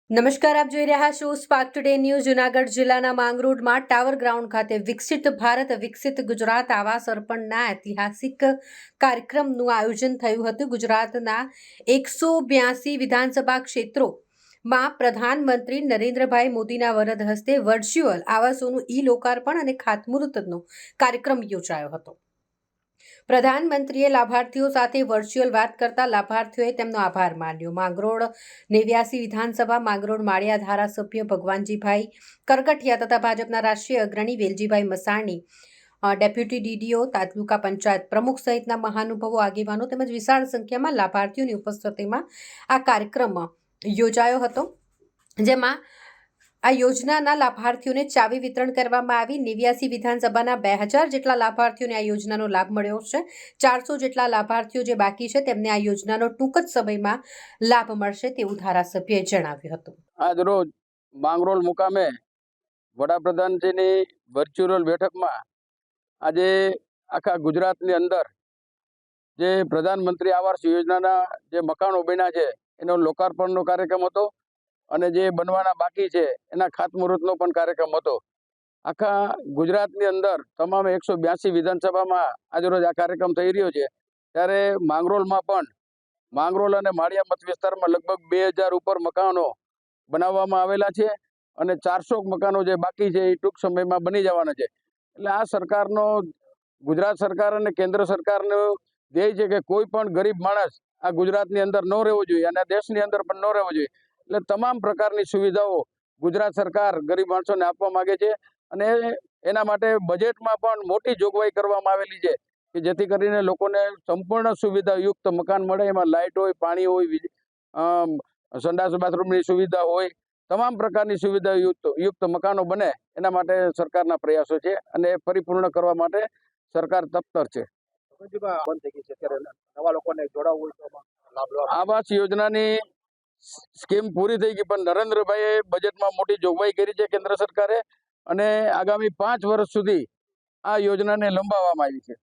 નમસ્કાર, આપ જોઈ રહ્યા છો સ્પાર્ક ટુડે ન્યૂઝ. જૂનાગઢ જિલ્લાના માંગરોળમાં ટાવર ગ્રાઉન્ડ ખાતે વિકસિત ભારત વિકસિત ગુજરાત આવાસ અર્પણના ઐતિહાસિક કાર્યક્રમનું આયોજન થયું હતું. ગુજરાતના 182 વિધાનસભા ક્ષેત્રોમાં પ્રધાનમંત્રી નરેન્દ્રભાઈ મોદીના વરદ હસ્તે વર્ચ્યુઅલ આવાસોનું લોકાર્પણ અને ખાતમુહૂર્તનો કાર્યક્રમ યોજાયો હતો. પ્રધાનમંત્રીએ લાભાર્થીઓ સાથે વર્ચ્યુઅલ વાત કરતા લાભાર્થીઓએ તેમનો આભાર માન્યો. માંગરોળ 89 વિધાનસભા માંગરોળ માળિયા ધારાસભ્ય ભગવાનજીભાઈ કરગઠિયા તથા ભાજપના રાષ્ટ્રીય અગ્રણી વેલજીભાઈ મસાણી, ડેપ્યુટી ડીડીઓ, તાલુકા પંચાયત પ્રમુખ સહિતના મહાનુભાવો, આગેવાનો તેમજ વિશાળ સંખ્યામાં લાભાર્થીઓની ઉપસ્થિતિમાં આ કાર્યક્રમ યોજાયો હતો, જેમાં આ યોજનાના લાભાર્થીઓને ચાવી વિતરણ કરવામાં આવી. 89 વિધાનસભાના 2000 જેટલા લાભાર્થીઓને આ યોજનાનો લાભ મળ્યો છે. 400 જેટલા લાભાર્થીઓ જે બાકી છે તેમને આ યોજનાનો ટૂંક જ સમયમાં લાભ મળશે તેવું ધારાસભ્યએ જણાવ્યું હતું. આજ રોજ માંગરોળ મુકામે વડાપ્રધાનશ્રીની વર્ચ્યુઅલ બેઠકમાં આજે આખા ગુજરાતની અંદર જે પ્રધાનમંત્રી આવાસ યોજનાના જે મકાનો બન્યા છે એનો લોકાર્પણનો કાર્યક્રમ હતો અને જે બનવાના બાકી છે એના ખાતમુહૂર્તનો પણ કાર્યક્રમ હતો. આખા ગુજરાતની અંદર તમામ 182 વિધાનસભામાં આજરોજ આ કાર્યક્રમ થઈ રહ્યો છે. ત્યારે માંગરોળમાં પણ માંગરોળ અને માળિયા મત વિસ્તારમાં લગભગ 2000 ઉપર મકાનો બનાવવામાં આવેલા છે અને 400 મકાનો જે બાકી છે એ ટૂંક સમયમાં બની જવાના છે. એટલે આ સરકારનો, ગુજરાત સરકાર અને કેન્દ્ર સરકારનો ધ્યેય છે કે કોઈ પણ ગરીબ માણસ આ ગુજરાતની અંદર ન રહેવો જોઈએ અને દેશની અંદર પણ ન રહેવો જોઈએ. એટલે તમામ પ્રકારની સુવિધાઓ ગુજરાત સરકાર ગરીબ માણસોને આપવા માંગે છે અને એના માટે બજેટમાં પણ મોટી જોગવાઈ કરવામાં આવેલી છે કે જેથી કરીને લોકોને સંપૂર્ણ સુવિધાયુક્ત મકાન મળે. એમાં લાઇટ હોય, પાણી હોય, સંડાસ બાથરૂમની સુવિધા હોય, તમામ પ્રકારની સુવિધાયુક્ત મકાનો બને એના માટે સરકારના પ્રયાસો છે અને પરિપૂર્ણ કરવા માટે સરકાર તત્પર છે. આવાસ યોજનાની સ્કીમ પૂરી થઈ ગઈ પણ નરેન્દ્રભાઈએ બજેટમાં મોટી જોગવાઈ કરી છે કેન્દ્ર સરકારે અને આગામી 5 વર્ષ સુધી આ યોજનાને લંબાવવામાં આવી છે.